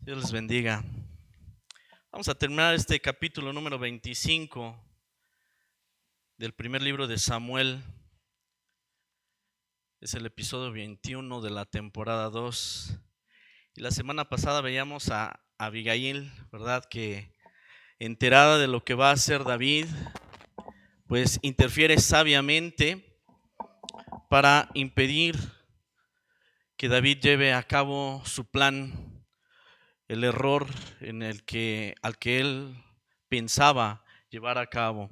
Dios les bendiga. Vamos a terminar este capítulo número 25 del primer libro de Samuel. Es el episodio 21 de la temporada 2. Y la semana pasada veíamos a Abigail, ¿verdad? Que enterada de lo que va a hacer David, pues interfiere sabiamente para impedir que David lleve a cabo su plan, el error al que él pensaba llevar a cabo,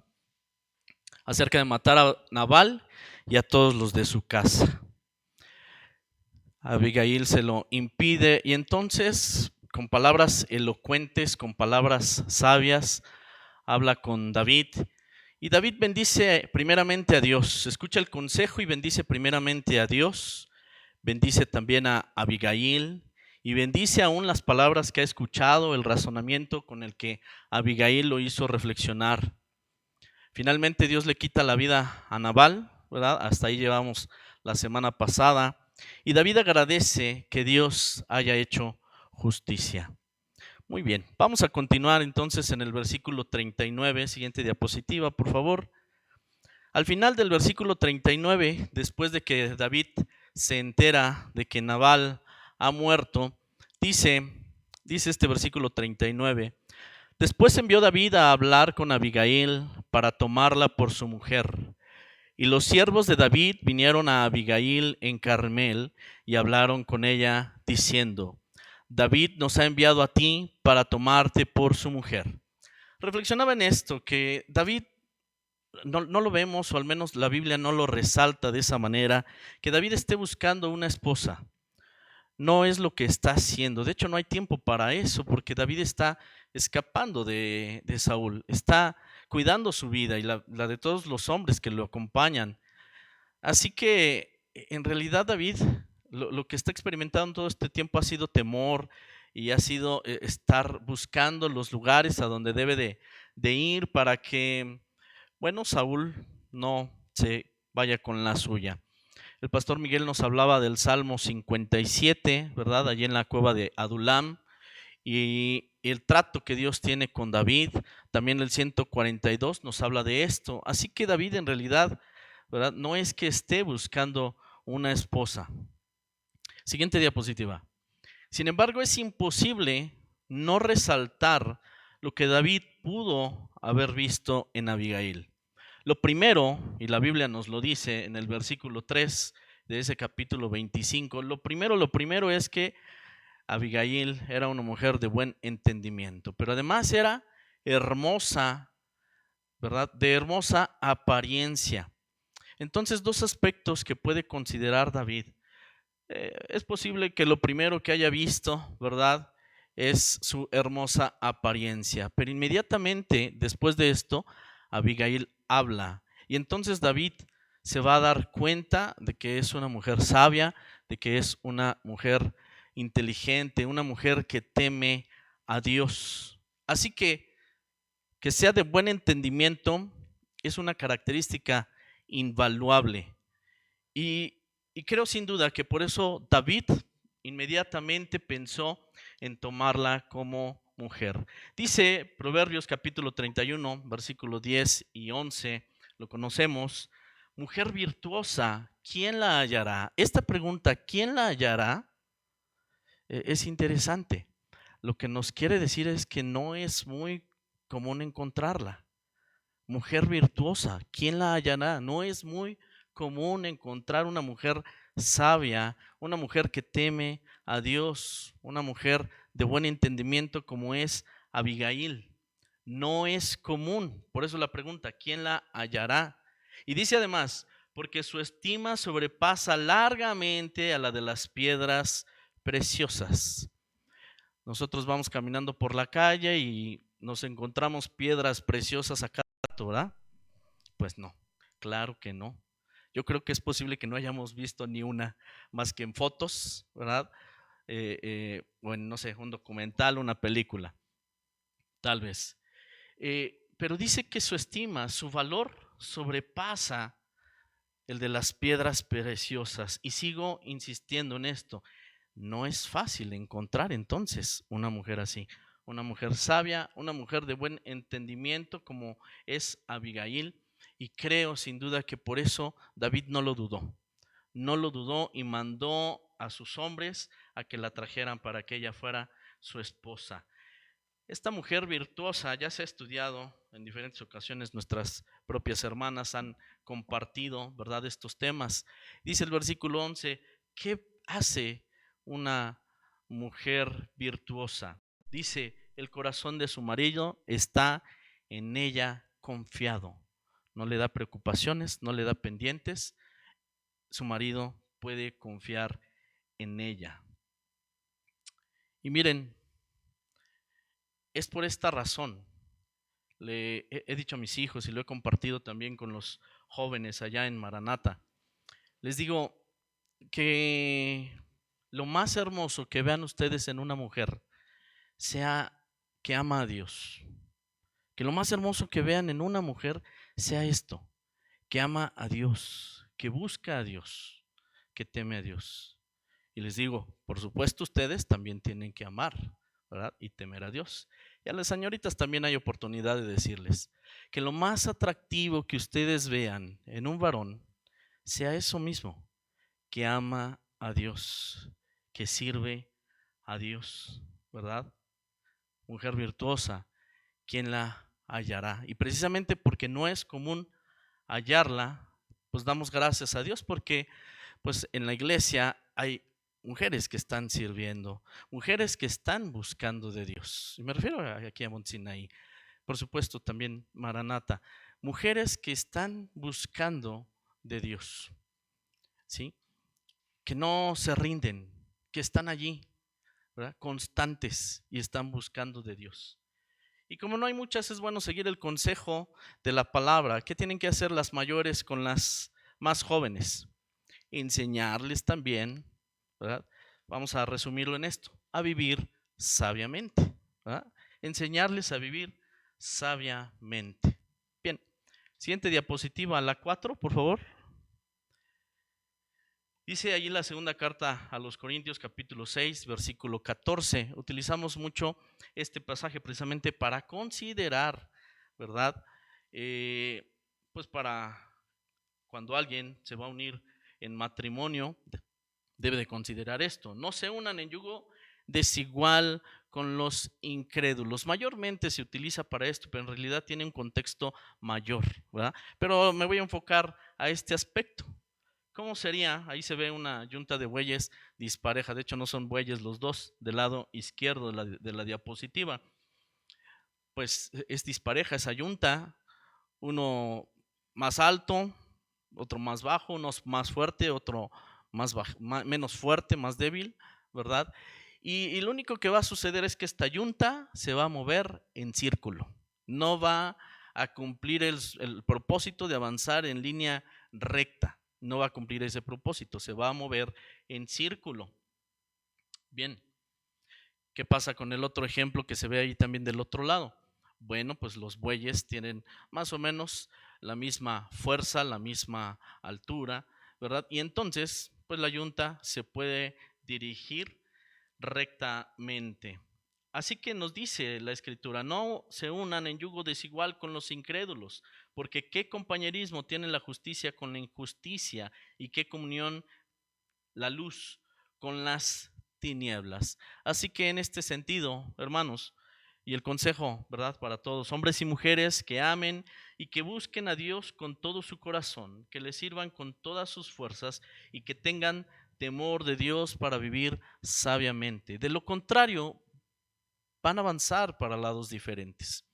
acerca de matar a Nabal y a todos los de su casa. Abigail se lo impide y entonces, con palabras elocuentes, con palabras sabias, habla con David. Y David bendice primeramente a Dios, escucha el consejo y bendice primeramente a Dios, bendice también a Abigail y bendice aún las palabras que ha escuchado, el razonamiento con el que Abigail lo hizo reflexionar. Finalmente Dios le quita la vida a Nabal, ¿verdad? Hasta ahí llevamos la semana pasada. Y David agradece que Dios haya hecho justicia. Muy bien, vamos a continuar entonces en el versículo 39, siguiente diapositiva, por favor. Al final del versículo 39, después de que David se entera de que Nabal ha muerto, dice este versículo 39, después envió David a hablar con Abigail para tomarla por su mujer. Y los siervos de David vinieron a Abigail en Carmel y hablaron con ella diciendo: David nos ha enviado a ti para tomarte por su mujer. Reflexionaba en esto, que David no lo vemos, o al menos la Biblia no lo resalta de esa manera, que David esté buscando una esposa. No es lo que está haciendo. De hecho, no hay tiempo para eso, porque David está escapando de Saúl, está cuidando su vida y la de todos los hombres que lo acompañan. Así que en realidad David lo que está experimentando todo este tiempo ha sido temor y ha sido estar buscando los lugares a donde debe de ir para que, bueno, Saúl no se vaya con la suya. El pastor Miguel nos hablaba del Salmo 57, ¿verdad? Allí en la cueva de Adulam, y el trato que Dios tiene con David. También el 142 nos habla de esto. Así que David en realidad, ¿verdad?, no es que esté buscando una esposa. Siguiente diapositiva. Sin embargo, es imposible no resaltar lo que David pudo haber visto en Abigail. Lo primero, y la Biblia nos lo dice en el versículo 3 de ese capítulo 25, lo primero es que Abigail era una mujer de buen entendimiento, pero además era hermosa, ¿verdad? De hermosa apariencia. Entonces, dos aspectos que puede considerar David. Es posible que lo primero que haya visto, ¿verdad?, es su hermosa apariencia, pero inmediatamente después de esto, Abigail habla. Y entonces David se va a dar cuenta de que es una mujer sabia, de que es una mujer inteligente, una mujer que teme a Dios. Así que sea de buen entendimiento es una característica invaluable. Y creo sin duda que por eso David inmediatamente pensó en tomarla como mujer. Dice Proverbios capítulo 31, versículo 10 y 11, lo conocemos: mujer virtuosa, ¿quién la hallará? Esta pregunta, ¿quién la hallará?, es interesante. Lo que nos quiere decir es que no es muy común encontrarla. Mujer virtuosa, ¿quién la hallará? No es muy común encontrar una mujer sabia, una mujer que teme a Dios, una mujer de buen entendimiento como es Abigail. No es común. Por eso la pregunta, ¿quién la hallará? Y dice además, porque su estima sobrepasa largamente a la de las piedras preciosas. Nosotros vamos caminando por la calle y nos encontramos piedras preciosas a cada rato, ¿verdad? Pues no, claro que no. Yo creo que es posible que no hayamos visto ni una más que en fotos, ¿verdad? O en, no sé, un documental, una película, tal vez. Pero dice que su estima, su valor sobrepasa el de las piedras preciosas. Y sigo insistiendo en esto. No es fácil encontrar entonces una mujer así, una mujer sabia, una mujer de buen entendimiento como es Abigail, y creo sin duda que por eso David no lo dudó y mandó a sus hombres a que la trajeran para que ella fuera su esposa. Esta mujer virtuosa ya se ha estudiado en diferentes ocasiones, nuestras propias hermanas han compartido, ¿verdad?, estos temas. Dice el versículo 11, ¿qué hace una mujer virtuosa? Dice, el corazón de su marido está en ella confiado. No le da preocupaciones, no le da pendientes. Su marido puede confiar en ella. Y miren, es por esta razón, le he dicho a mis hijos y lo he compartido también con los jóvenes allá en Maranata, les digo que lo más hermoso que vean ustedes en una mujer sea que ama a Dios, que lo más hermoso que vean en una mujer sea esto, que ama a Dios, que busca a Dios, que teme a Dios. Y les digo, por supuesto ustedes también tienen que amar, ¿verdad? Y temer a Dios. Y a las señoritas también hay oportunidad de decirles que lo más atractivo que ustedes vean en un varón sea eso mismo, que ama a Dios, que sirve a Dios, ¿verdad? Mujer virtuosa, ¿quién la hallará? Y precisamente porque no es común hallarla, pues damos gracias a Dios porque pues en la iglesia hay mujeres que están sirviendo, mujeres que están buscando de Dios. Y me refiero aquí a Montsinaí, por supuesto también Maranata, mujeres que están buscando de Dios, ¿sí? Que no se rinden, que están allí, ¿verdad?, constantes y están buscando de Dios. Y como no hay muchas, es bueno seguir el consejo de la palabra. ¿Qué tienen que hacer las mayores con las más jóvenes? Enseñarles también, ¿verdad? Vamos a resumirlo en esto, a vivir sabiamente, ¿verdad? Enseñarles a vivir sabiamente. Bien, siguiente diapositiva, la 4, por favor. Dice allí la segunda carta a los Corintios, capítulo 6, versículo 14. Utilizamos mucho este pasaje precisamente para considerar, ¿verdad? Pues para cuando alguien se va a unir en matrimonio, debe de considerar esto. No se unan en yugo desigual con los incrédulos. Mayormente se utiliza para esto, pero en realidad tiene un contexto mayor, ¿verdad? Pero me voy a enfocar a este aspecto. ¿Cómo sería? Ahí se ve una yunta de bueyes dispareja. De hecho, no son bueyes los dos, del lado izquierdo de la diapositiva. Pues es dispareja esa yunta. Uno más alto, otro más bajo, uno más fuerte, otro menos fuerte, más débil, ¿verdad? Y lo único que va a suceder es que esta yunta se va a mover en círculo. No va a cumplir el propósito de avanzar en línea recta. No va a cumplir ese propósito, se va a mover en círculo. Bien, ¿qué pasa con el otro ejemplo que se ve ahí también del otro lado? Bueno, pues los bueyes tienen más o menos la misma fuerza, la misma altura, ¿verdad? Y entonces, pues la yunta se puede dirigir rectamente. Así que nos dice la escritura, no se unan en yugo desigual con los incrédulos, porque qué compañerismo tiene la justicia con la injusticia y qué comunión la luz con las tinieblas. Así que en este sentido, hermanos, y el consejo, ¿verdad?, para todos, hombres y mujeres que amen y que busquen a Dios con todo su corazón, que le sirvan con todas sus fuerzas y que tengan temor de Dios para vivir sabiamente. De lo contrario, van a avanzar para lados diferentes.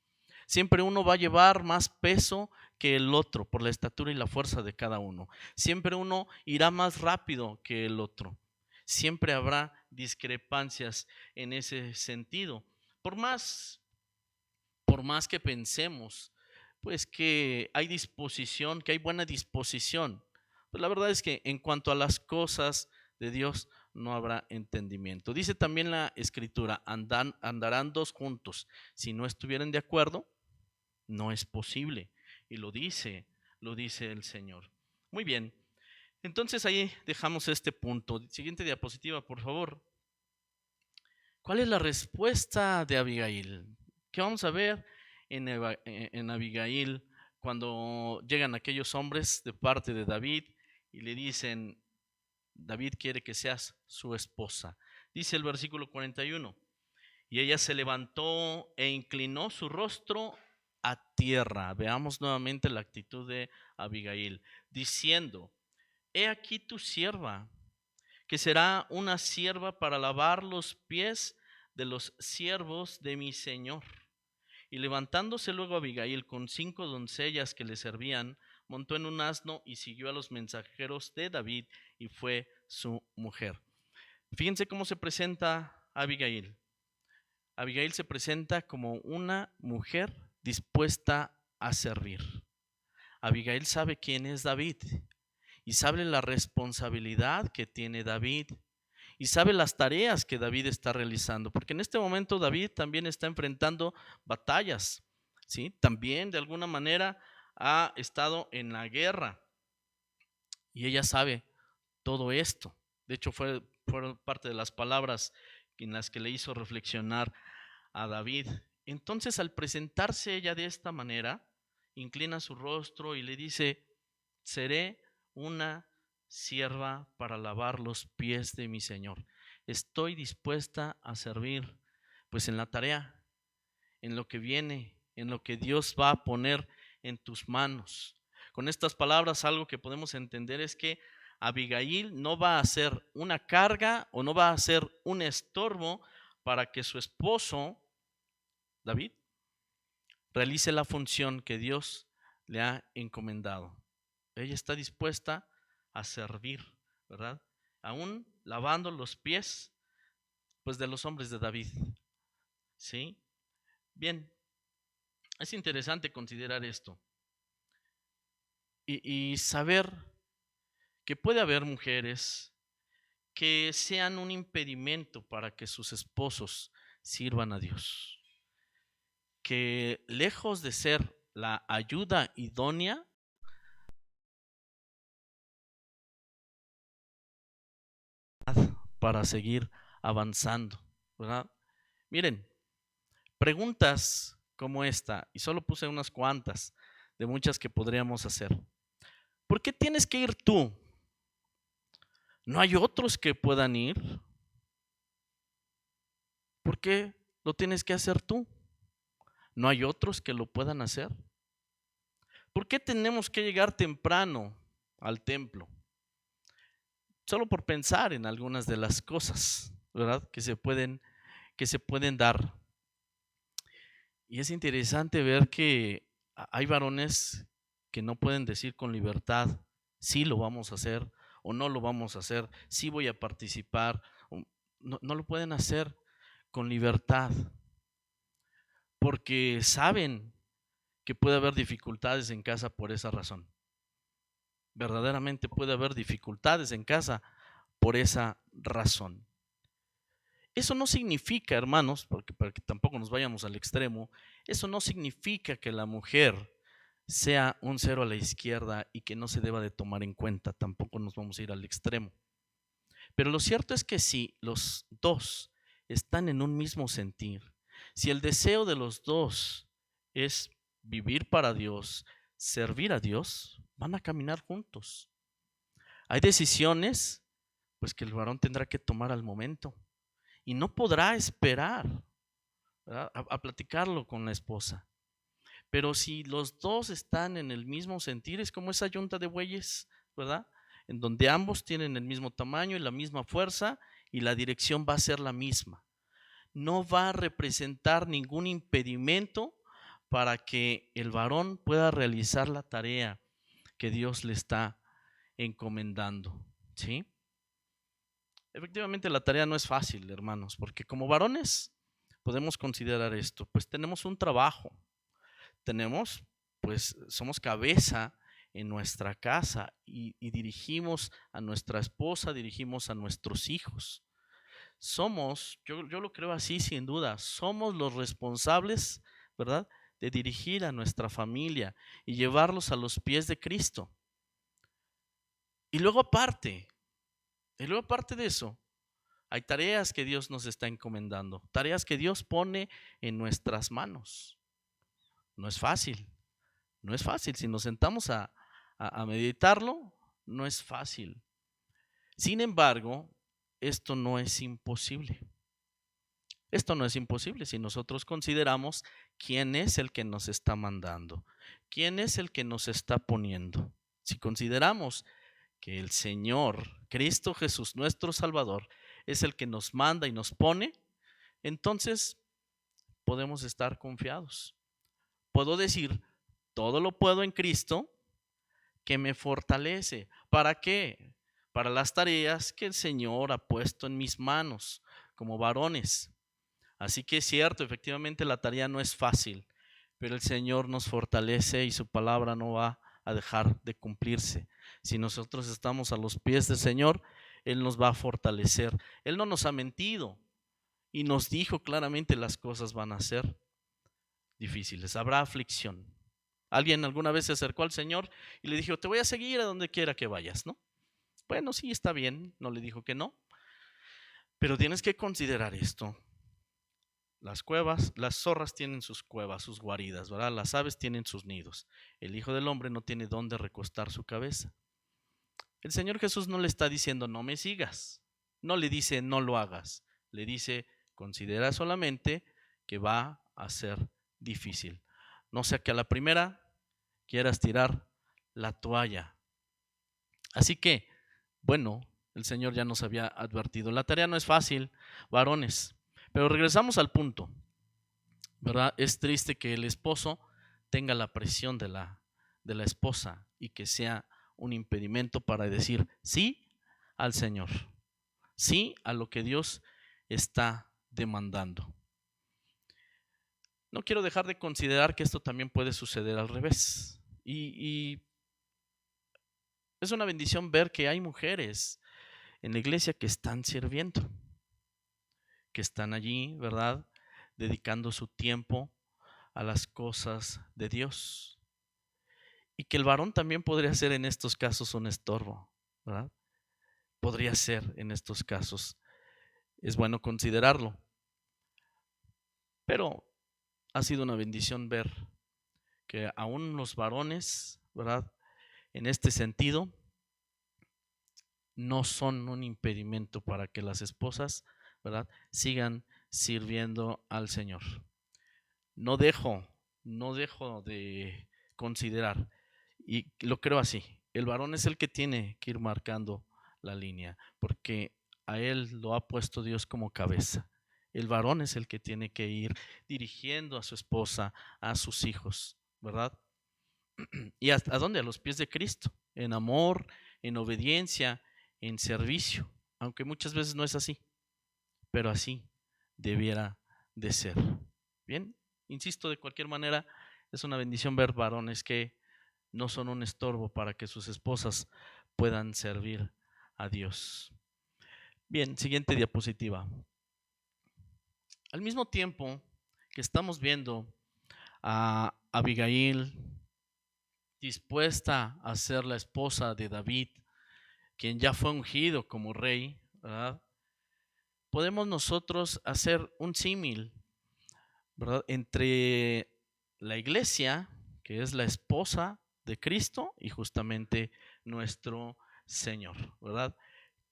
Siempre uno va a llevar más peso que el otro por la estatura y la fuerza de cada uno. Siempre uno irá más rápido que el otro. Siempre habrá discrepancias en ese sentido. Por más, por más que pensemos, pues que hay disposición, que hay buena disposición, pues la verdad es que en cuanto a las cosas de Dios no habrá entendimiento. Dice también la escritura, andarán dos juntos. Si no estuvieran de acuerdo, no es posible. Y lo dice el Señor. Muy bien. Entonces ahí dejamos este punto. Siguiente diapositiva, por favor. ¿Cuál es la respuesta de Abigail? ¿Qué vamos a ver en Abigail cuando llegan aquellos hombres de parte de David y le dicen, David quiere que seas su esposa? Dice el versículo 41, y ella se levantó e inclinó su rostro a tierra. Veamos nuevamente la actitud de Abigail, diciendo, he aquí tu sierva, que será una sierva para lavar los pies de los siervos de mi señor. Y levantándose luego Abigail con 5 doncellas que le servían, montó en un asno y siguió a los mensajeros de David y fue su mujer. Fíjense cómo se presenta Abigail. Abigail se presenta como una mujer dispuesta a servir. Abigail sabe quién es David y sabe la responsabilidad que tiene David y sabe las tareas que David está realizando, porque en este momento David también está enfrentando batallas, ¿sí? También de alguna manera ha estado en la guerra y ella sabe todo esto. De hecho, fueron parte de las palabras en las que le hizo reflexionar a David. Entonces, al presentarse ella de esta manera, inclina su rostro y le dice, seré una sierva para lavar los pies de mi Señor. Estoy dispuesta a servir, pues en la tarea, en lo que viene, en lo que Dios va a poner en tus manos. Con estas palabras, algo que podemos entender es que Abigail no va a ser una carga o no va a ser un estorbo para que su esposo, David, realice la función que Dios le ha encomendado. Ella está dispuesta a servir, ¿verdad? Aún lavando los pies, pues, de los hombres de David. ¿Sí? Bien, es interesante considerar esto y saber que puede haber mujeres que sean un impedimento para que sus esposos sirvan a Dios, que lejos de ser la ayuda idónea, para seguir avanzando, ¿verdad? Miren, preguntas como esta, y solo puse unas cuantas de muchas que podríamos hacer. ¿Por qué tienes que ir tú? ¿No hay otros que puedan ir? ¿Por qué lo tienes que hacer tú? ¿No hay otros que lo puedan hacer? ¿Por qué tenemos que llegar temprano al templo? Solo por pensar en algunas de las cosas, ¿verdad? Que se pueden dar. Y es interesante ver que hay varones que no pueden decir con libertad, sí lo vamos a hacer o no lo vamos a hacer, sí voy a participar. No lo pueden hacer con libertad porque saben que puede haber dificultades en casa por esa razón. Verdaderamente puede haber dificultades en casa por esa razón. Eso no significa, hermanos, porque para que tampoco nos vayamos al extremo, eso no significa que la mujer sea un cero a la izquierda y que no se deba de tomar en cuenta. Tampoco nos vamos a ir al extremo. Pero lo cierto es que si los dos están en un mismo sentir, si el deseo de los dos es vivir para Dios, servir a Dios, van a caminar juntos. Hay decisiones, pues, que el varón tendrá que tomar al momento y no podrá esperar, ¿verdad?, a platicarlo con la esposa. Pero si los dos están en el mismo sentir, es como esa yunta de bueyes, ¿verdad? En donde ambos tienen el mismo tamaño y la misma fuerza y la dirección va a ser la misma. No va a representar ningún impedimento para que el varón pueda realizar la tarea que Dios le está encomendando, ¿sí? Efectivamente, la tarea no es fácil, hermanos, porque como varones podemos considerar esto, pues tenemos un trabajo, tenemos, pues somos cabeza en nuestra casa y dirigimos a nuestra esposa, dirigimos a nuestros hijos. Somos, yo lo creo así sin duda, somos los responsables, ¿verdad?, de dirigir a nuestra familia y llevarlos a los pies de Cristo. Y luego aparte, de eso, hay tareas que Dios nos está encomendando, tareas que Dios pone en nuestras manos. No es fácil, no es fácil. Si nos sentamos a meditarlo, no es fácil. Sin embargo, esto no es imposible. Esto no es imposible si nosotros consideramos quién es el que nos está mandando, quién es el que nos está poniendo. Si consideramos que el Señor, Cristo Jesús, nuestro Salvador, es el que nos manda y nos pone, entonces podemos estar confiados. Puedo decir, todo lo puedo en Cristo que me fortalece. ¿Para qué? Para las tareas que el Señor ha puesto en mis manos como varones. Así que es cierto, efectivamente la tarea no es fácil, pero el Señor nos fortalece y su palabra no va a dejar de cumplirse. Si nosotros estamos a los pies del Señor, Él nos va a fortalecer. Él no nos ha mentido y nos dijo claramente las cosas van a ser difíciles, habrá aflicción. Alguien alguna vez se acercó al Señor y le dijo, te voy a seguir a donde quiera que vayas, ¿no? Bueno, sí, está bien, no le dijo que no, pero tienes que considerar esto. Las cuevas, las zorras tienen sus cuevas, sus guaridas, ¿verdad? Las aves tienen sus nidos. El Hijo del Hombre no tiene dónde recostar su cabeza. El Señor Jesús no le está diciendo no me sigas, no le dice no lo hagas, le dice considera solamente que va a ser difícil. No sea que a la primera quieras tirar la toalla. Así que, bueno, el Señor ya nos había advertido. La tarea no es fácil, varones, pero regresamos al punto, ¿verdad? Es triste que el esposo tenga la presión de la esposa y que sea un impedimento para decir sí al Señor, sí a lo que Dios está demandando. No quiero dejar de considerar que esto también puede suceder al revés. Y es una bendición ver que hay mujeres en la iglesia que están sirviendo, que están allí, ¿verdad? Dedicando su tiempo a las cosas de Dios. Y que el varón también podría ser en estos casos un estorbo, ¿verdad? Podría ser en estos casos. Es bueno considerarlo. Pero ha sido una bendición ver que aún los varones, ¿verdad? En este sentido, no son un impedimento para que las esposas, ¿verdad? Sigan sirviendo al Señor. No dejo de considerar, y lo creo así, el varón es el que tiene que ir marcando la línea, porque a él lo ha puesto Dios como cabeza. El varón es el que tiene que ir dirigiendo a su esposa, a sus hijos, ¿verdad? ¿Y a dónde? A los pies de Cristo, en amor, en obediencia, en servicio, aunque muchas veces no es así, pero así debiera de ser. Bien, insisto, de cualquier manera, es una bendición ver varones que no son un estorbo para que sus esposas puedan servir a Dios. Bien, siguiente diapositiva. Al mismo tiempo que estamos viendo a Abigail dispuesta a ser la esposa de David, quien ya fue ungido como rey, ¿verdad? Podemos nosotros hacer un símil, ¿verdad? Entre la iglesia, que es la esposa de Cristo, y justamente nuestro Señor, ¿verdad?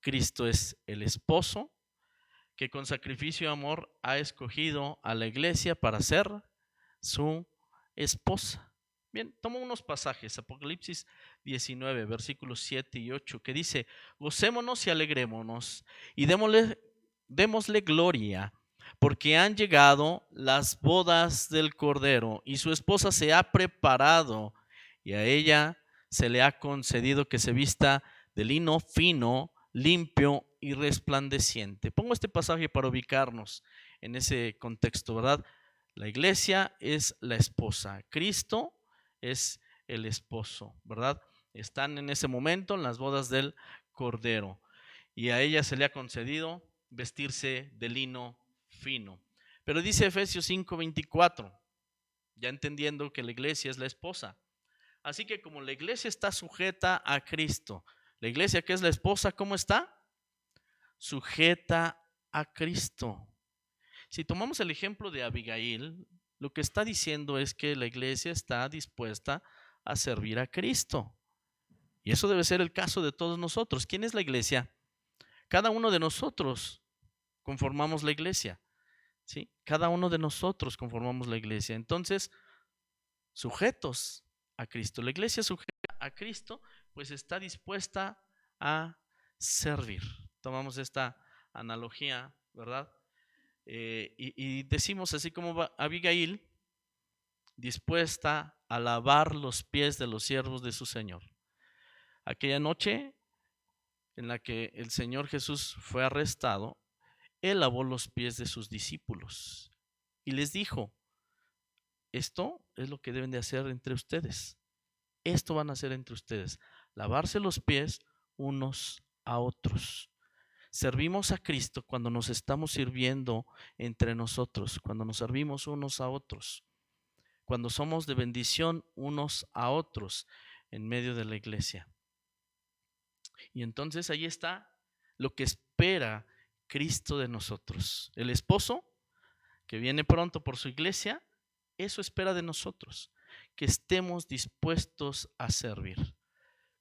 Cristo es el esposo que con sacrificio y amor ha escogido a la iglesia para ser su esposa. Bien, tomo unos pasajes, Apocalipsis 19, versículos 7 y 8, que dice, gocémonos y alegrémonos y démosle gloria, porque han llegado las bodas del Cordero y su esposa se ha preparado y a ella se le ha concedido que se vista de lino fino, limpio y resplandeciente. Pongo este pasaje para ubicarnos en ese contexto, ¿verdad? La iglesia es la esposa, Cristo es el esposo, ¿verdad? Están en ese momento en las bodas del Cordero y a ella se le ha concedido vestirse de lino fino. Pero dice Efesios 5:24, ya entendiendo que la iglesia es la esposa. Así que como la iglesia está sujeta a Cristo, La iglesia, que es la esposa, ¿cómo está? Sujeta a Cristo. Si tomamos el ejemplo de Abigail, lo que está diciendo es que la iglesia está dispuesta a servir a Cristo. Y eso debe ser el caso de todos nosotros. ¿Quién es la iglesia? Cada uno de nosotros conformamos la iglesia. ¿Sí? Cada uno de nosotros conformamos la iglesia. Entonces, sujetos a Cristo. La iglesia sujeta a Cristo, pues está dispuesta a servir. Tomamos esta analogía, ¿verdad? Y decimos así como Abigail, dispuesta a lavar los pies de los siervos de su Señor. Aquella noche en la que el Señor Jesús fue arrestado, Él lavó los pies de sus discípulos y les dijo: esto es lo que deben de hacer entre ustedes. Esto van a hacer entre ustedes: lavarse los pies unos a otros. Servimos a Cristo cuando nos estamos sirviendo entre nosotros, cuando nos servimos unos a otros, cuando somos de bendición unos a otros en medio de la iglesia. Y entonces ahí está lo que espera Cristo de nosotros. El esposo que viene pronto por su iglesia, eso espera de nosotros, que estemos dispuestos a servir.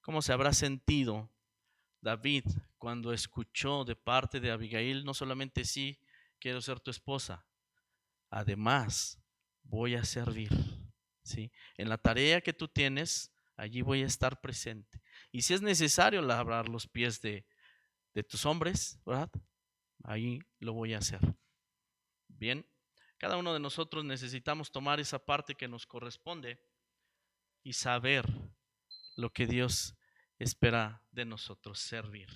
¿Cómo se habrá sentido David cuando escuchó de parte de Abigail, no solamente sí, quiero ser tu esposa, además voy a servir, ¿sí? En la tarea que tú tienes, allí voy a estar presente. Y si es necesario lavar los pies de tus hombres, ¿verdad? Ahí lo voy a hacer. Bien, cada uno de nosotros necesitamos tomar esa parte que nos corresponde y saber lo que Dios espera de nosotros, servir.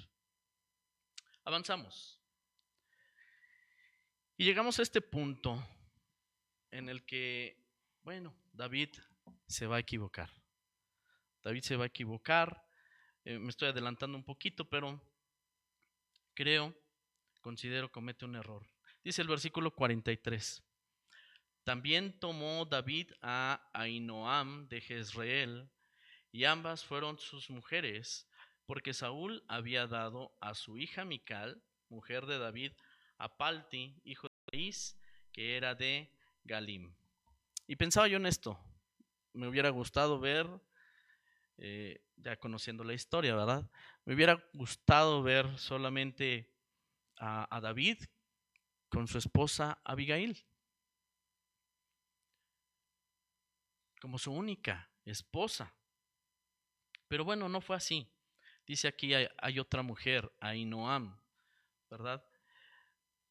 Avanzamos. Y llegamos a este punto en el que, bueno, David se va a equivocar. David se va a equivocar. Me estoy adelantando un poquito, pero considero comete un error. Dice el versículo 43. También tomó David a Ahinoam de Jezreel, y ambas fueron sus mujeres, porque Saúl había dado a su hija Mical, mujer de David, a Palti, hijo de Is, que era de Galim. Y pensaba yo en esto, me hubiera gustado ver, ya conociendo la historia, ¿verdad? Me hubiera gustado ver solamente a David con su esposa Abigail, como su única esposa. Pero bueno, no fue así. Dice aquí hay otra mujer, Ahinoam, ¿verdad?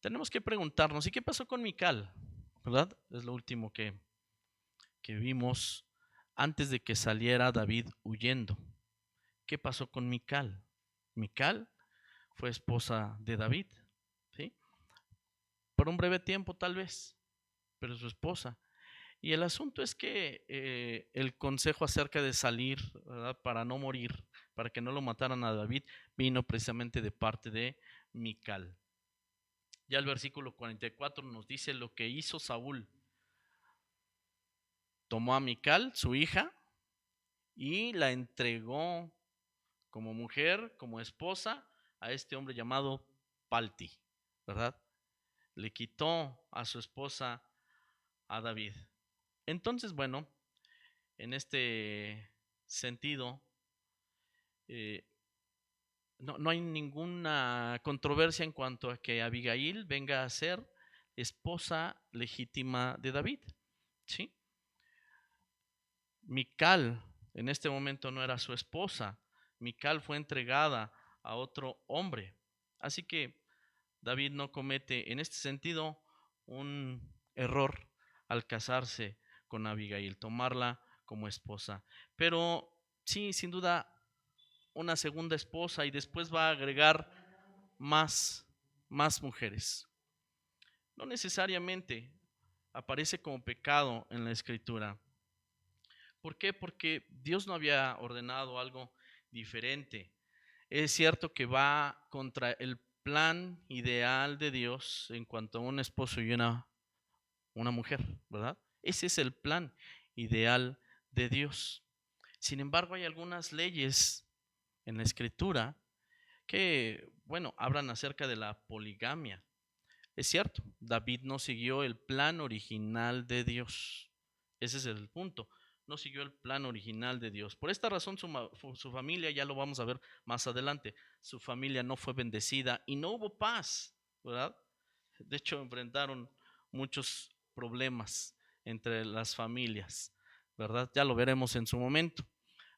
Tenemos que preguntarnos, ¿y qué pasó con Mical? ¿Verdad? Es lo último que vimos antes de que saliera David huyendo. ¿Qué pasó con Mical? Mical fue esposa de David, ¿sí? Por un breve tiempo tal vez, pero su esposa. Y el asunto es que el consejo acerca de salir, ¿verdad?, para no morir, para que no lo mataran a David, vino precisamente de parte de Mical. Ya el versículo 44 nos dice lo que hizo Saúl. Tomó a Mical, su hija, y la entregó como mujer, como esposa, a este hombre llamado Palti, ¿verdad? Le quitó a su esposa a David. Entonces, bueno, en este sentido, no hay ninguna controversia en cuanto a que Abigail venga a ser esposa legítima de David, ¿sí? Mical en este momento no era su esposa. Mical fue entregada a otro hombre. Así que David no comete en este sentido un error al casarse con Abigail, tomarla como esposa. Pero sí, sin duda, una segunda esposa, y después va a agregar más mujeres. No necesariamente aparece como pecado en la escritura. ¿Por qué? Porque Dios no había ordenado algo diferente. Es cierto que va contra el plan ideal de Dios en cuanto a un esposo y una mujer, ¿verdad? Ese es el plan ideal de Dios. Sin embargo, hay algunas leyes en la Escritura que, bueno, hablan acerca de la poligamia. Es cierto, David no siguió el plan original de Dios. Ese es el punto. No siguió el plan original de Dios. Por esta razón su familia, ya lo vamos a ver más adelante, su familia no fue bendecida y no hubo paz, ¿verdad? De hecho, enfrentaron muchos problemas entre las familias, ¿verdad? Ya lo veremos en su momento.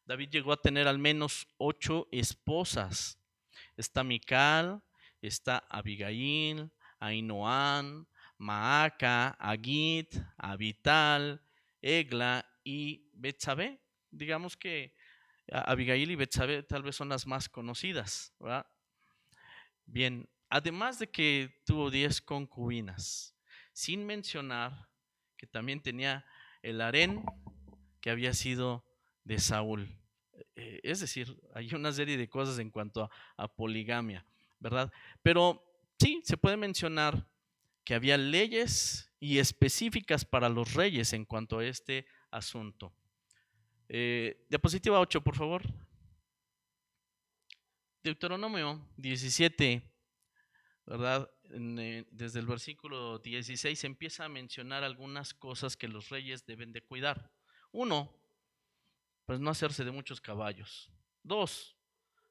David llegó a tener al menos 8 esposas. Está Mical, está Abigail, Ainoam, Maaca, Agit, Abital, Egla y Betsabé. Digamos que Abigail y Betsabé tal vez son las más conocidas, ¿verdad? Bien, además de que tuvo 10 concubinas, sin mencionar que también tenía el harén que había sido de Saúl. Es decir, hay una serie de cosas en cuanto a poligamia, ¿verdad? Pero sí, se puede mencionar que había leyes y específicas para los reyes en cuanto a este asunto. Diapositiva 8, por favor. Deuteronomio 17, ¿verdad? Desde el versículo 16 empieza a mencionar algunas cosas que los reyes deben de cuidar. Uno, pues no hacerse de muchos caballos. Dos,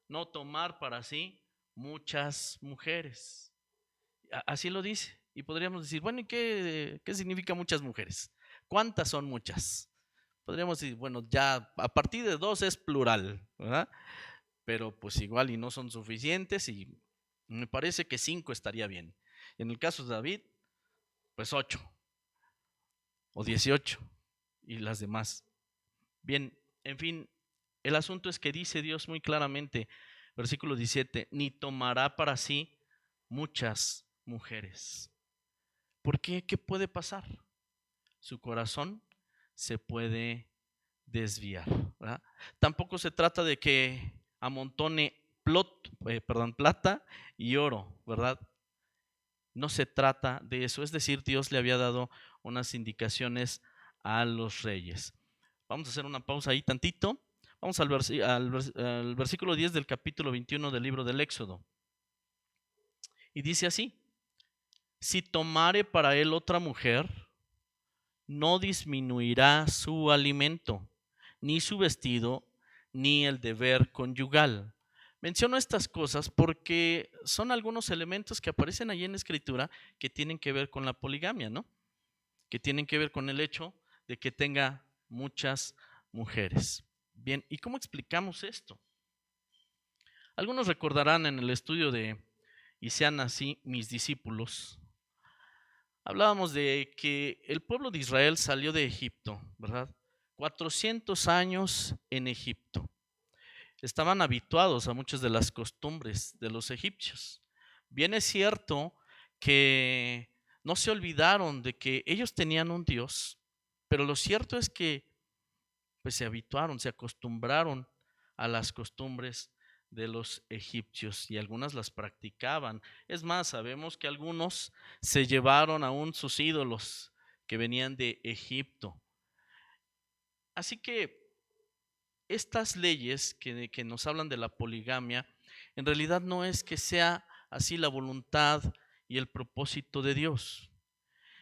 no tomar para sí muchas mujeres. Así lo dice. Y podríamos decir, bueno, ¿y qué significa muchas mujeres? ¿Cuántas son muchas? Podríamos decir, bueno, ya a partir de 2 es plural, ¿verdad? Pero pues igual y no son suficientes y me parece que 5 estaría bien. En el caso de David, pues 8 o 18 y las demás. Bien, en fin, el asunto es que dice Dios muy claramente, versículo 17, ni tomará para sí muchas mujeres. ¿Por qué? ¿Qué puede pasar? Su corazón se puede desviar, ¿verdad? Tampoco se trata de que amontone plata y oro, ¿verdad? No se trata de eso, es decir, Dios le había dado unas indicaciones a los reyes. Vamos a hacer una pausa ahí tantito. Vamos al versículo 10 del capítulo 21 del libro del Éxodo. Y dice así: si tomare para él otra mujer, no disminuirá su alimento, ni su vestido, ni el deber conyugal. Menciono estas cosas porque son algunos elementos que aparecen allí en la Escritura que tienen que ver con la poligamia, ¿no? Que tienen que ver con el hecho de que tenga muchas mujeres. Bien, ¿y cómo explicamos esto? Algunos recordarán en el estudio de Y sean así mis discípulos, hablábamos de que el pueblo de Israel salió de Egipto, ¿verdad? 400 años en Egipto. Estaban habituados a muchas de las costumbres de los egipcios. Bien es cierto que no se olvidaron de que ellos tenían un Dios, pero lo cierto es que pues se habituaron, se acostumbraron a las costumbres de los egipcios y algunas las practicaban. Es más, sabemos que algunos se llevaron aún sus ídolos que venían de Egipto. Así que estas leyes que nos hablan de la poligamia, en realidad no es que sea así la voluntad y el propósito de Dios,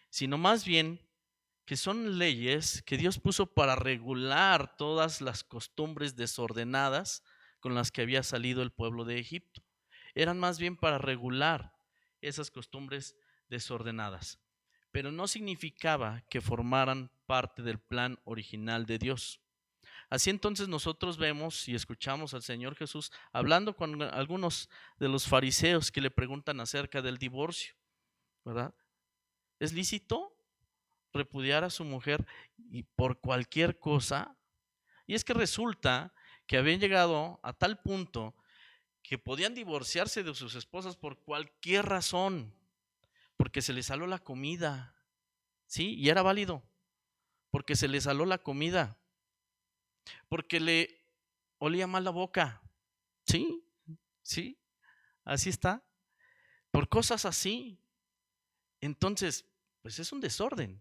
sino más bien que son leyes que Dios puso para regular todas las costumbres desordenadas con las que había salido el pueblo de Egipto. Eran más bien para regular esas costumbres desordenadas, pero no significaba que formaran parte del plan original de Dios. Así entonces nosotros vemos y escuchamos al Señor Jesús hablando con algunos de los fariseos que le preguntan acerca del divorcio, ¿verdad? ¿Es lícito repudiar a su mujer y por cualquier cosa? Y es que resulta que habían llegado a tal punto que podían divorciarse de sus esposas por cualquier razón, porque se les saló la comida, ¿sí? Y era válido, porque se les saló la comida, porque le olía mal la boca, ¿sí? ¿Sí? Así está, por cosas así. Entonces, pues es un desorden.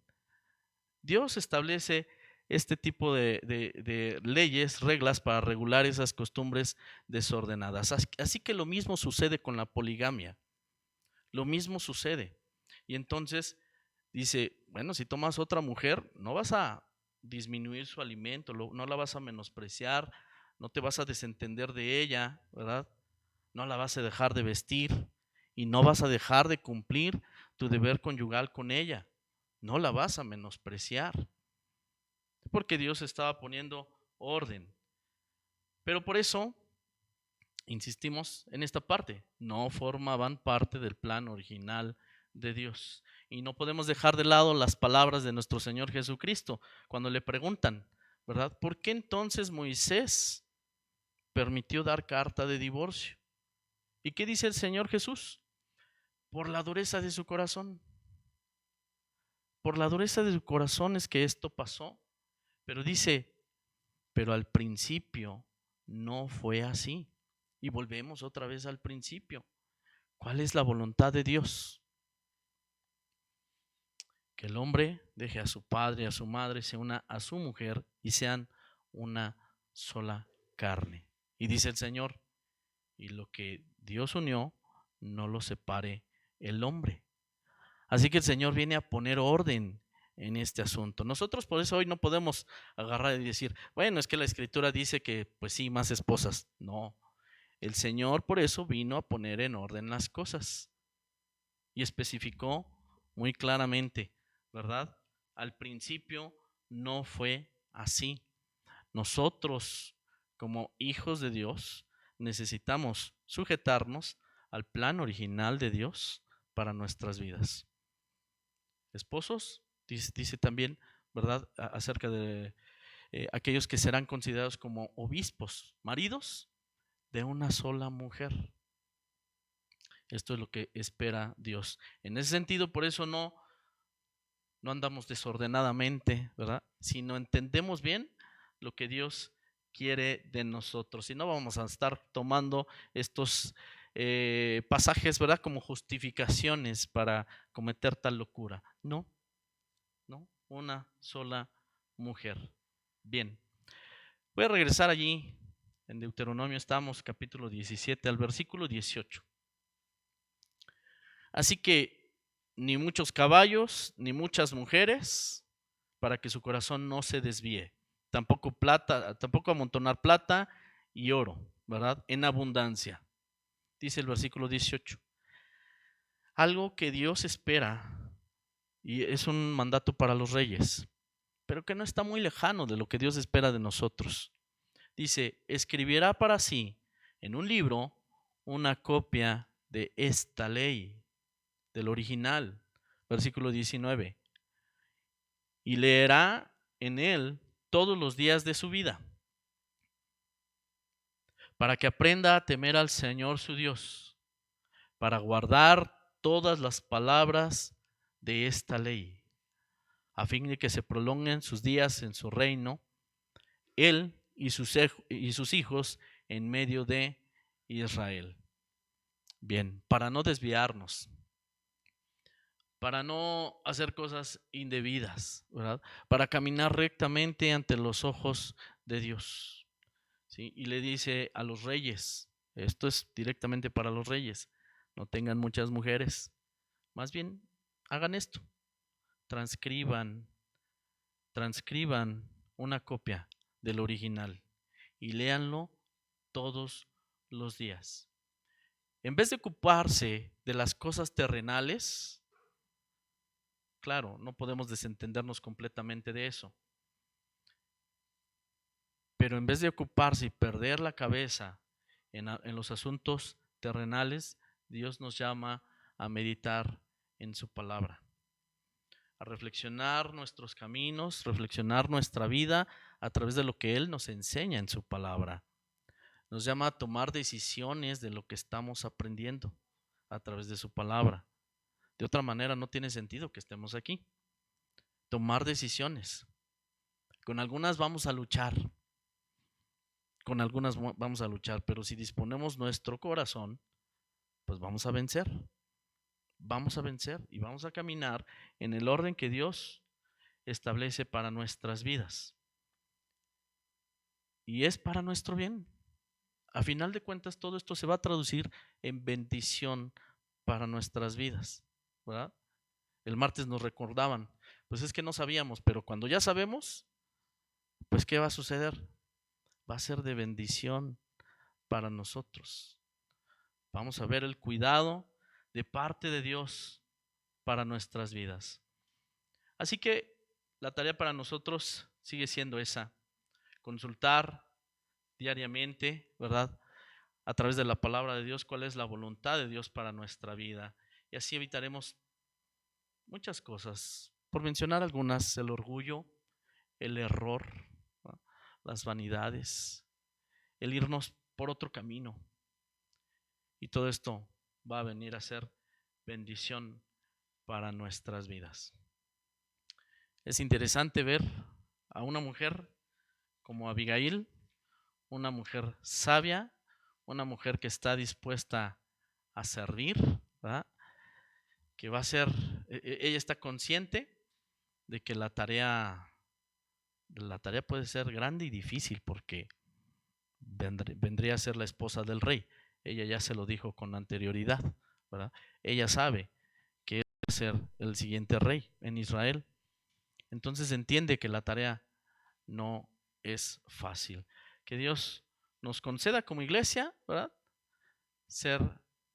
Dios establece este tipo de leyes, reglas para regular esas costumbres desordenadas. Así que lo mismo sucede con la poligamia. Lo mismo sucede. Y entonces dice, bueno, si tomas otra mujer, no vas a disminuir su alimento, no la vas a menospreciar, no te vas a desentender de ella, ¿verdad? No la vas a dejar de vestir y no vas a dejar de cumplir tu deber conyugal con ella. No la vas a menospreciar, porque Dios estaba poniendo orden. Pero por eso insistimos en esta parte, no formaban parte del plan original de Dios. Y no podemos dejar de lado las palabras de nuestro Señor Jesucristo cuando le preguntan, ¿verdad? ¿Por qué entonces Moisés permitió dar carta de divorcio? ¿Y qué dice el Señor Jesús? Por la dureza de su corazón. Por la dureza de su corazón es que esto pasó. Pero dice, pero al principio no fue así. Y volvemos otra vez al principio. ¿Cuál es la voluntad de Dios? Que el hombre deje a su padre y a su madre, se una a su mujer y sean una sola carne. Y dice el Señor, y lo que Dios unió, no lo separe el hombre. Así que el Señor viene a poner orden en este asunto. Nosotros por eso hoy no podemos agarrar y decir, bueno, es que la Escritura dice que pues sí, más esposas. No, el Señor por eso vino a poner en orden las cosas y especificó muy claramente, ¿verdad? Al principio no fue así. Nosotros, como hijos de Dios, necesitamos sujetarnos al plan original de Dios para nuestras vidas. Esposos, dice también, ¿verdad? Acerca de aquellos que serán considerados como obispos, maridos de una sola mujer. Esto es lo que espera Dios. En ese sentido, por eso no andamos desordenadamente, ¿verdad? Sino entendemos bien lo que Dios quiere de nosotros. Y no vamos a estar tomando estos pasajes, ¿verdad? Como justificaciones para cometer tal locura. No, una sola mujer. Bien, voy a regresar allí. En Deuteronomio estamos, capítulo 17, al versículo 18. Así que ni muchos caballos, ni muchas mujeres, para que su corazón no se desvíe. Tampoco amontonar plata y oro, ¿verdad? En abundancia. Dice el versículo 18. Algo que Dios espera, y es un mandato para los reyes, pero que no está muy lejano de lo que Dios espera de nosotros. Dice, escribirá para sí en un libro una copia de esta ley, del original, versículo 19, y leerá en él todos los días de su vida, para que aprenda a temer al Señor su Dios, para guardar todas las palabras de esta ley, a fin de que se prolonguen sus días en su reino, él y sus hijos en medio de Israel. Bien, para no desviarnos, para no hacer cosas indebidas, ¿verdad? Para caminar rectamente ante los ojos de Dios. ¿Sí? Y le dice a los reyes, esto es directamente para los reyes, no tengan muchas mujeres, más bien hagan esto, transcriban una copia del original y léanlo todos los días. En vez de ocuparse de las cosas terrenales, claro, no podemos desentendernos completamente de eso. Pero en vez de ocuparse y perder la cabeza en los asuntos terrenales, Dios nos llama a meditar en su palabra, a reflexionar nuestros caminos, reflexionar nuestra vida a través de lo que Él nos enseña en su palabra. Nos llama a tomar decisiones de lo que estamos aprendiendo a través de su palabra. De otra manera no tiene sentido que estemos aquí. Tomar decisiones. Con algunas vamos a luchar. Pero si disponemos nuestro corazón, pues vamos a vencer. Vamos a vencer y vamos a caminar en el orden que Dios establece para nuestras vidas. y es para nuestro bien. A final de cuentas, todo esto se va a traducir en bendición para nuestras vidas, ¿verdad? El martes nos recordaban, pues es que no sabíamos, pero cuando ya sabemos, pues ¿qué va a suceder? Va a ser de bendición para nosotros. Vamos a ver el cuidado de parte de Dios para nuestras vidas. Así que la tarea para nosotros sigue siendo esa, consultar diariamente, ¿verdad? A través de la palabra de Dios, cuál es la voluntad de Dios para nuestra vida. Y así evitaremos muchas cosas. Por mencionar algunas, el orgullo, el error, ¿no? Las vanidades, el irnos por otro camino. Y todo esto va a venir a ser bendición para nuestras vidas. Es interesante ver a una mujer como Abigail, una mujer sabia, una mujer que está dispuesta a servir, ¿verdad? Que va a ser, ella está consciente de que la tarea puede ser grande y difícil porque vendría a ser la esposa del rey. Ella ya se lo dijo con anterioridad, ¿verdad? Ella sabe que va a ser el siguiente rey en Israel. Entonces entiende que la tarea no es fácil. Que Dios nos conceda como iglesia, ¿verdad? Ser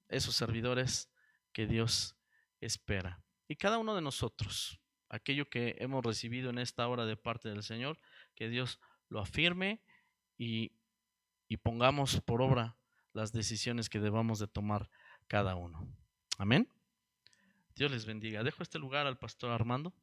esos servidores que Dios espera. Y cada uno de nosotros, aquello que hemos recibido en esta hora de parte del Señor, que Dios lo afirme y pongamos por obra las decisiones que debamos de tomar cada uno. Amén. Dios les bendiga. Dejo este lugar al pastor Armando.